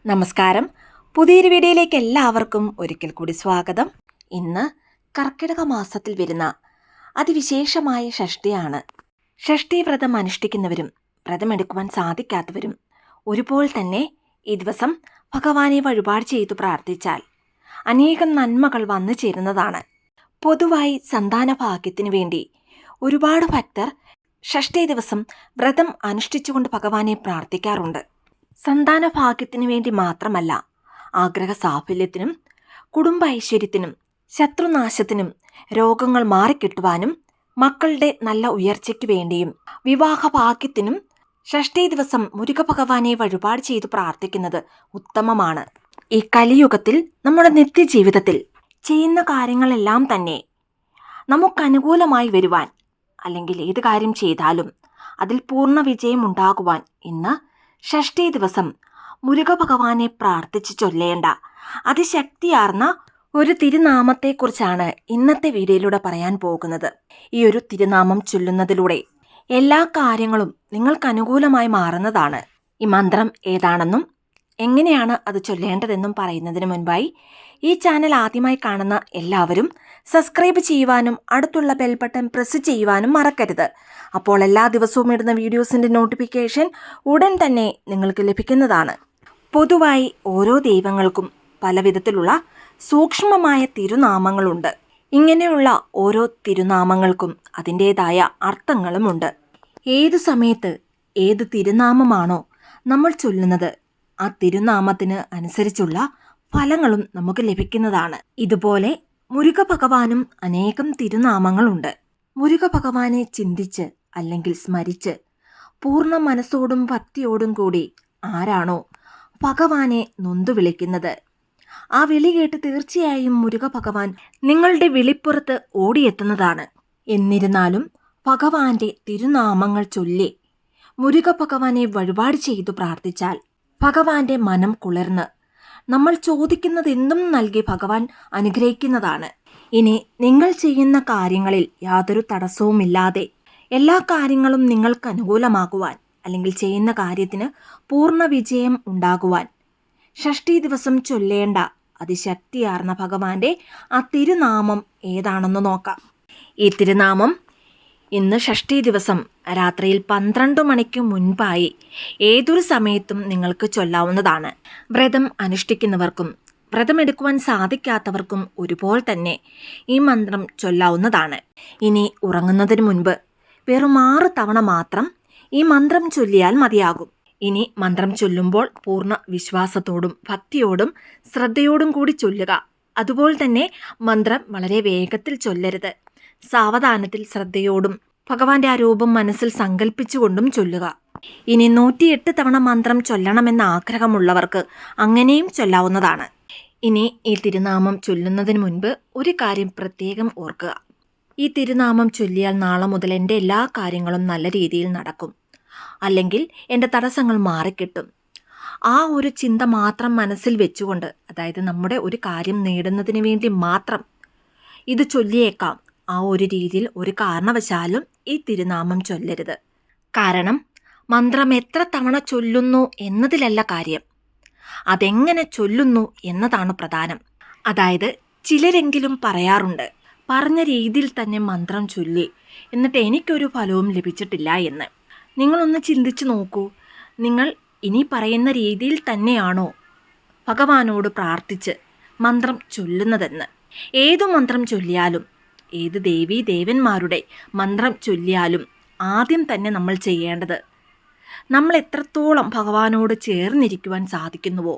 നമസ്കാരം. പുതിയൊരു വീഡിയോയിലേക്ക് എല്ലാവർക്കും ഒരിക്കൽ കൂടി സ്വാഗതം. ഇന്ന് കർക്കിടക മാസത്തിൽ വരുന്ന അതിവിശേഷമായ ഷഷ്ഠിയാണ്. ഷഷ്ഠി വ്രതം അനുഷ്ഠിക്കുന്നവരും വ്രതമെടുക്കുവാൻ സാധിക്കാത്തവരും ഒരുപോലെ തന്നെ ഈ ദിവസം ഭഗവാനെ വഴിപാട് ചെയ്തു പ്രാർത്ഥിച്ചാൽ അനേകം നന്മകൾ വന്നു ചേരുന്നതാണ്. പൊതുവായി സന്താന ഭാഗ്യത്തിനു വേണ്ടി ഒരുപാട് ഭക്തർ ഷഷ്ഠി ദിവസം വ്രതം അനുഷ്ഠിച്ചുകൊണ്ട് ഭഗവാനെ പ്രാർത്ഥിക്കാറുണ്ട്. സന്താന ഭാഗ്യത്തിനു വേണ്ടി മാത്രമല്ല, ആഗ്രഹ സാഫല്യത്തിനും കുടുംബ ഐശ്വര്യത്തിനും ശത്രുനാശത്തിനും രോഗങ്ങൾ മാറിക്കിട്ടുവാനും മക്കളുടെ നല്ല ഉയർച്ചയ്ക്ക് വേണ്ടിയും വിവാഹ ഭാഗ്യത്തിനും ഷഷ്ഠി ദിവസം മുരുക ഭഗവാനെ വഴിപാട് ചെയ്തു പ്രാർത്ഥിക്കുന്നത് ഉത്തമമാണ്. ഈ കലിയുഗത്തിൽ നമ്മുടെ നിത്യജീവിതത്തിൽ ചെയ്യുന്ന കാര്യങ്ങളെല്ലാം തന്നെ നമുക്കനുകൂലമായി വരുവാൻ, അല്ലെങ്കിൽ ഏത് കാര്യം ചെയ്താലും അതിൽ പൂർണ്ണ വിജയം ഉണ്ടാകുവാൻ ഇന്ന് ഷഷ്ഠി ദിവസം മുരുക ഭഗവാനെ പ്രാർത്ഥിച്ച് ചൊല്ലേണ്ട അതിശക്തിയാർന്ന ഒരു തിരുനാമത്തെക്കുറിച്ചാണ് ഇന്നത്തെ വീഡിയോയിലൂടെ പറയാൻ പോകുന്നത്. ഈ ഒരു തിരുനാമം ചൊല്ലുന്നതിലൂടെ എല്ലാ കാര്യങ്ങളും നിങ്ങൾക്ക് അനുകൂലമായി മാറുന്നതാണ്. ഈ മന്ത്രം ഏതാണെന്നും എങ്ങനെയാണ് അത് ചൊല്ലേണ്ടതെന്നും പറയുന്നതിന് മുൻപായി ഈ ചാനൽ ആദ്യമായി കാണുന്ന എല്ലാവരും സബ്സ്ക്രൈബ് ചെയ്യുവാനും അടുത്തുള്ള ബെൽ ബട്ടൺ പ്രസ് ചെയ്യുവാനും മറക്കരുത്. അപ്പോൾ എല്ലാ ദിവസവും ഇടുന്ന വീഡിയോസിൻ്റെ നോട്ടിഫിക്കേഷൻ ഉടൻ തന്നെ നിങ്ങൾക്ക് ലഭിക്കുന്നതാണ്. പൊതുവായി ഓരോ ദൈവങ്ങൾക്കും പല വിധത്തിലുള്ള സൂക്ഷ്മമായ തിരുനാമങ്ങളുണ്ട്. ഇങ്ങനെയുള്ള ഓരോ തിരുനാമങ്ങൾക്കും അതിൻ്റേതായ അർത്ഥങ്ങളുമുണ്ട്. ഏത് സമയത്ത് ഏത് തിരുനാമമാണോ നമ്മൾ ചൊല്ലുന്നത്, ആ തിരുനാമത്തിന് അനുസരിച്ചുള്ള ഫലങ്ങളും നമുക്ക് ലഭിക്കുന്നതാണ്. ഇതുപോലെ മുരുക ഭഗവാനും അനേകം തിരുനാമങ്ങളുണ്ട്. മുരുക ഭഗവാനെ ചിന്തിച്ച് അല്ലെങ്കിൽ സ്മരിച്ച് പൂർണ്ണ മനസ്സോടും ഭക്തിയോടും കൂടി ആരാണോ ഭഗവാനെ നൊന്തു വിളിക്കുന്നത്, ആ വിളി കേട്ട് തീർച്ചയായും മുരുക ഭഗവാൻ നിങ്ങളുടെ വിളിപ്പുറത്ത് ഓടിയെത്തുന്നതാണ്. എന്നിരുന്നാലും ഭഗവാന്റെ തിരുനാമങ്ങൾ ചൊല്ലി മുരുക ഭഗവാനെ വഴിപാട് ചെയ്തു പ്രാർത്ഥിച്ചാൽ ഭഗവാന്റെ മനം കുളിർന്ന് നമ്മൾ ചോദിക്കുന്നതെന്തും നൽകി ഭഗവാൻ അനുഗ്രഹിക്കുന്നതാണ്. ഇനി നിങ്ങൾ ചെയ്യുന്ന കാര്യങ്ങളിൽ യാതൊരു തടസ്സവുമില്ലാതെ എല്ലാ കാര്യങ്ങളും നിങ്ങൾക്ക് അനുകൂലമാകുവാൻ, അല്ലെങ്കിൽ ചെയ്യുന്ന കാര്യത്തിന് പൂർണ്ണ വിജയം ഉണ്ടാകുവാൻ ഷഷ്ഠി ദിവസം ചൊല്ലേണ്ട അതിശക്തിയാർന്ന ഭഗവാന്റെ ആ തിരുനാമം ഏതാണെന്ന് നോക്കാം. ഈ തിരുനാമം ഇന്ന് ഷഷ്ഠി ദിവസം രാത്രിയിൽ 12 മണിക്ക് മുൻപായി ഏതൊരു സമയത്തും നിങ്ങൾക്ക് ചൊല്ലാവുന്നതാണ്. വ്രതം അനുഷ്ഠിക്കുന്നവർക്കും വ്രതമെടുക്കുവാൻ സാധിക്കാത്തവർക്കും ഒരുപോലെ തന്നെ ഈ മന്ത്രം ചൊല്ലാവുന്നതാണ്. ഇനി ഉറങ്ങുന്നതിന് മുൻപ് വെറും 6 തവണ മാത്രം ഈ മന്ത്രം ചൊല്ലിയാൽ മതിയാകും. ഇനി മന്ത്രം ചൊല്ലുമ്പോൾ പൂർണ്ണ വിശ്വാസത്തോടും ഭക്തിയോടും ശ്രദ്ധയോടും കൂടി ചൊല്ലുക. അതുപോലെ തന്നെ മന്ത്രം വളരെ വേഗത്തിൽ ചൊല്ലരുത്. സാവധാനത്തിൽ ശ്രദ്ധയോടും ഭഗവാന്റെ ആ രൂപം മനസ്സിൽ സങ്കല്പിച്ചുകൊണ്ടും ചൊല്ലുക. ഇനി 108 തവണ മന്ത്രം ചൊല്ലണമെന്ന ആഗ്രഹമുള്ളവർക്ക് അങ്ങനെയും ചൊല്ലാവുന്നതാണ്. ഇനി ഈ തിരുനാമം ചൊല്ലുന്നതിന് മുൻപ് ഒരു കാര്യം പ്രത്യേകം ഓർക്കുക. ഈ തിരുനാമം ചൊല്ലിയാൽ നാളെ മുതൽ എൻ്റെ എല്ലാ കാര്യങ്ങളും നല്ല രീതിയിൽ നടക്കും, അല്ലെങ്കിൽ എൻ്റെ തടസ്സങ്ങൾ മാറിക്കിട്ടും. ആ ഒരു ചിന്ത മാത്രം മനസ്സിൽ വെച്ചുകൊണ്ട്, അതായത് നമ്മുടെ ഒരു കാര്യം നേടുന്നതിന് വേണ്ടി മാത്രം ഇത് ചൊല്ലിയേക്കാം. ആ ഒരു രീതിയിൽ ഒരു കാരണവശാലും ഈ തിരുനാമം ചൊല്ലരുത്. കാരണം മന്ത്രം എത്ര തവണ ചൊല്ലുന്നു എന്നതിലല്ല കാര്യം, അതെങ്ങനെ ചൊല്ലുന്നു എന്നതാണ് പ്രധാനം. അതായത് ചിലരെങ്കിലും പറയാറുണ്ട്, പറഞ്ഞ രീതിയിൽ തന്നെ മന്ത്രം ചൊല്ലി എന്നിട്ട് എനിക്കൊരു ഫലവും ലഭിച്ചിട്ടില്ല എന്ന്. നിങ്ങളൊന്ന് ചിന്തിച്ചു നോക്കൂ, നിങ്ങൾ ഇനി പറയുന്ന രീതിയിൽ തന്നെയാണോ ഭഗവാനോട് പ്രാർത്ഥിച്ച് മന്ത്രം ചൊല്ലുന്നതെന്ന്? ഏതു മന്ത്രം ചൊല്ലിയാലും, ഏത് ദേവീ ദേവന്മാരുടെ മന്ത്രം ചൊല്ലിയാലും ആദ്യം തന്നെ നമ്മൾ ചെയ്യേണ്ടത്, നമ്മൾ എത്രത്തോളം ഭഗവാനോട് ചേർന്നിരിക്കുവാൻ സാധിക്കുന്നുവോ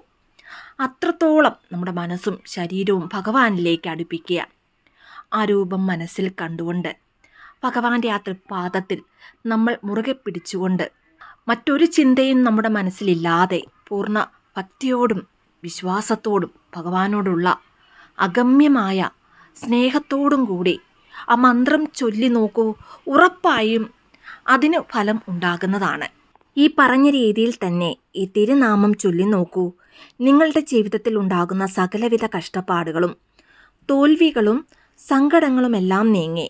അത്രത്തോളം നമ്മുടെ മനസ്സും ശരീരവും ഭഗവാനിലേക്ക് അടുപ്പിക്കുക. ആ രൂപം മനസ്സിൽ കണ്ടുകൊണ്ട് ഭഗവാന്റെ ആ തൃപ്പാദത്തിൽ നമ്മൾ മുറുകെ പിടിച്ചുകൊണ്ട് മറ്റൊരു ചിന്തയും നമ്മുടെ മനസ്സിലില്ലാതെ പൂർണ്ണ ഭക്തിയോടും വിശ്വാസത്തോടും ഭഗവാനോടുള്ള അഗമ്യമായ സ്നേഹത്തോടും കൂടി ആ മന്ത്രം ചൊല്ലി നോക്കൂ, ഉറപ്പായും അതിന് ഫലം ഉണ്ടാകുന്നതാണ്. ഈ പറഞ്ഞ രീതിയിൽ തന്നെ ഈ തിരുനാമം ചൊല്ലി നോക്കൂ. നിങ്ങളുടെ ജീവിതത്തിൽ ഉണ്ടാകുന്ന സകലവിധ കഷ്ടപ്പാടുകളും തോൽവികളും സങ്കടങ്ങളുമെല്ലാം നീങ്ങി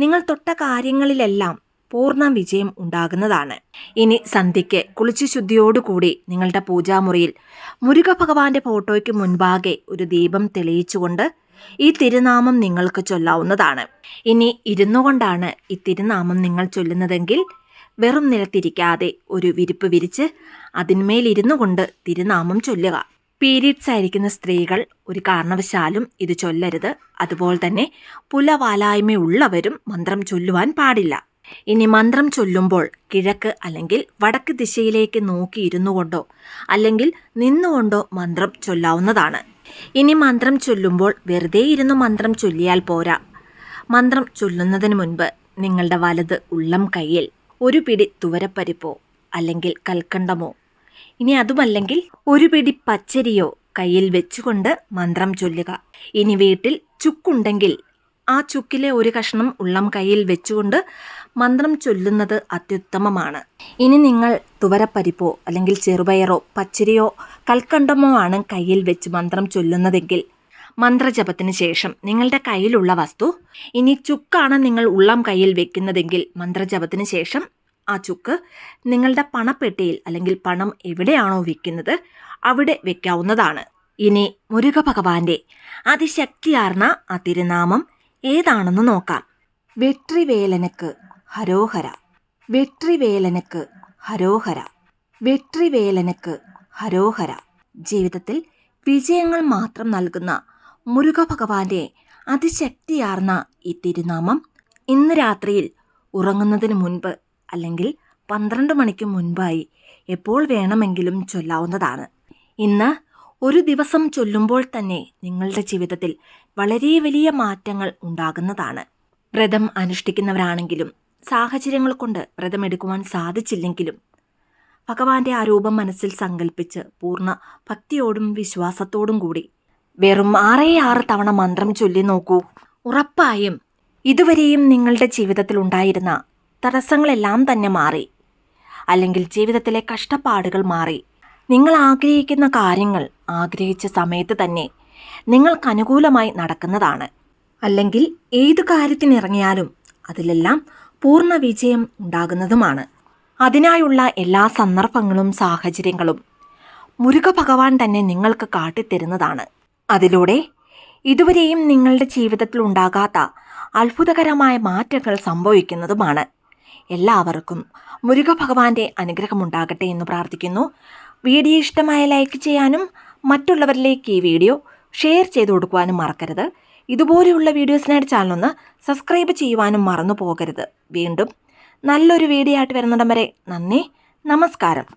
നിങ്ങൾ തൊട്ട കാര്യങ്ങളിലെല്ലാം പൂർണ്ണ വിജയം ഉണ്ടാകുന്നതാണ്. ഇനി സന്ധ്യയ്ക്ക് കുളിച്ചു ശുദ്ധിയോടുകൂടി നിങ്ങളുടെ പൂജാമുറിയിൽ മുരുക ഭഗവാന്റെ ഫോട്ടോയ്ക്ക് മുൻപാകെ ഒരു ദീപം തെളിയിച്ചുകൊണ്ട് ഈ തിരുനാമം നിങ്ങൾക്ക് ചൊല്ലാവുന്നതാണ്. ഇനി ഇരുന്നു കൊണ്ടാണ് ഈ തിരുനാമം നിങ്ങൾ ചൊല്ലുന്നതെങ്കിൽ വെറും നിലത്തിരിക്കാതെ ഒരു വിരിപ്പ് വിരിച്ച് അതിന്മേലിരുന്നു കൊണ്ട് തിരുനാമം ചൊല്ലുക. പീരീഡ്സ് ആയിരിക്കുന്ന സ്ത്രീകൾ ഒരു കാരണവശാലും ഇത് ചൊല്ലരുത്. അതുപോലെ തന്നെ പുലവാലായ്മയുള്ളവരും മന്ത്രം ചൊല്ലുവാൻ പാടില്ല. ഇനി മന്ത്രം ചൊല്ലുമ്പോൾ കിഴക്ക് അല്ലെങ്കിൽ വടക്ക് ദിശയിലേക്ക് നോക്കി ഇരുന്നു കൊണ്ടോ അല്ലെങ്കിൽ നിന്നുകൊണ്ടോ മന്ത്രം ചൊല്ലാവുന്നതാണ്. ഇനി മന്ത്രം ചൊല്ലുമ്പോൾ വെറുതെ ഇരുന്ന് മന്ത്രം ചൊല്ലിയാൽ പോരാ. മന്ത്രം ചൊല്ലുന്നതിന് മുൻപ് നിങ്ങളുടെ വലത് ഉള്ളം കൈയിൽ ഒരു പിടി തുവരപ്പരിപ്പോ അല്ലെങ്കിൽ കൽക്കണ്ടമോ, ഇനി അതുമല്ലെങ്കിൽ ഒരു പിടി പച്ചരിയോ കയ്യിൽ വെച്ചുകൊണ്ട് മന്ത്രം ചൊല്ലുക. ഇനി വീട്ടിൽ ചുക്കുണ്ടെങ്കിൽ ആ ചുക്കിലെ ഒരു കഷ്ണം ഉള്ളം കയ്യിൽ വെച്ചുകൊണ്ട് മന്ത്രം ചൊല്ലുന്നത് അത്യുത്തമമാണ്. ഇനി നിങ്ങൾ തുവരപ്പരിപ്പോ അല്ലെങ്കിൽ ചെറുപയറോ പച്ചരിയോ കൽക്കണ്ടമോ ആണ് കയ്യിൽ വെച്ച് മന്ത്രം ചൊല്ലുന്നതെങ്കിൽ മന്ത്രജപത്തിന് ശേഷം നിങ്ങളുടെ കയ്യിലുള്ള വസ്തു, ഇനി ചുക്കാണ് നിങ്ങൾ ഉള്ളം കയ്യിൽ വെക്കുന്നതെങ്കിൽ മന്ത്രജപത്തിന് ശേഷം ആ ചുക്ക് നിങ്ങളുടെ പണപ്പെട്ടിയിൽ അല്ലെങ്കിൽ പണം എവിടെയാണോ വെക്കുന്നത് അവിടെ വെക്കാവുന്നതാണ്. ഇനി മുരുക ഭഗവാന്റെ അതിശക്തിയാർന്ന ആ തിരുനാമം ഏതാണെന്ന് നോക്കാം. വെട്രിവേലനക്ക് ഹരോഹര, വെട്രിവേലനക്ക് ഹരോഹര, വെട്രിവേലനക്ക് ഹരോഹര. ജീവിതത്തിൽ വിജയങ്ങൾ മാത്രം നൽകുന്ന മുരുക ഭഗവാന്റെ അതിശക്തിയാർന്ന ഈ തിരുനാമം ഇന്ന് രാത്രിയിൽ ഉറങ്ങുന്നതിന് മുൻപ് അല്ലെങ്കിൽ 12 മണിക്ക് മുൻപായി എപ്പോൾ വേണമെങ്കിലും ചൊല്ലാവുന്നതാണ്. ഇന്ന് ഒരു ദിവസം ചൊല്ലുമ്പോൾ തന്നെ നിങ്ങളുടെ ജീവിതത്തിൽ വളരെ വലിയ മാറ്റങ്ങൾ ഉണ്ടാകുന്നതാണ്. വ്രതം അനുഷ്ഠിക്കുന്നവരാണെങ്കിലും സാഹചര്യങ്ങൾ കൊണ്ട് വ്രതമെടുക്കുവാൻ സാധിച്ചില്ലെങ്കിലും ഭഗവാന്റെ ആ രൂപം മനസ്സിൽ സങ്കല്പിച്ച് പൂർണ്ണ ഭക്തിയോടും വിശ്വാസത്തോടും കൂടി വെറും 6 തവണ മന്ത്രം ചൊല്ലി നോക്കൂ. ഉറപ്പായും ഇതുവരെയും നിങ്ങളുടെ ജീവിതത്തിൽ ഉണ്ടായിരുന്ന തടസ്സങ്ങളെല്ലാം തന്നെ മാറി, അല്ലെങ്കിൽ ജീവിതത്തിലെ കഷ്ടപ്പാടുകൾ മാറി. നിങ്ങൾ ആഗ്രഹിക്കുന്ന കാര്യങ്ങൾ ആഗ്രഹിച്ച സമയത്ത് തന്നെ നിങ്ങൾക്ക് അനുകൂലമായി നടക്കുന്നതാണ്. അല്ലെങ്കിൽ ഏത് കാര്യത്തിനിറങ്ങിയാലും അതിലെല്ലാം പൂർണ്ണ വിജയം ഉണ്ടാകുന്നതുമാണ്. അതിനായുള്ള എല്ലാ സന്ദർഭങ്ങളും സാഹചര്യങ്ങളും മുരുക ഭഗവാൻ തന്നെ നിങ്ങൾക്ക് കാട്ടിത്തരുന്നതാണ്. അതിലൂടെ ഇതുവരെയും നിങ്ങളുടെ ജീവിതത്തിൽ ഉണ്ടാകാത്ത അത്ഭുതകരമായ മാറ്റങ്ങൾ സംഭവിക്കുന്നതുമാണ്. എല്ലാവർക്കും മുരുക ഭഗവാന്റെ അനുഗ്രഹമുണ്ടാകട്ടെ എന്ന് പ്രാർത്ഥിക്കുന്നു. വീഡിയോ ഇഷ്ടമായ ലൈക്ക് ചെയ്യാനും മറ്റുള്ളവരിലേക്ക് ഈ വീഡിയോ ഷെയർ ചെയ്ത് കൊടുക്കുവാനും മറക്കരുത്. ഇതുപോലെയുള്ള വീഡിയോസിനായിട്ട് ചാനലൊന്ന് സബ്സ്ക്രൈബ് ചെയ്യുവാനും മറന്നു പോകരുത്. വീണ്ടും നല്ലൊരു വീഡിയോ ആയിട്ട് വരുന്നിടം വരെ നന്ദി, നമസ്കാരം.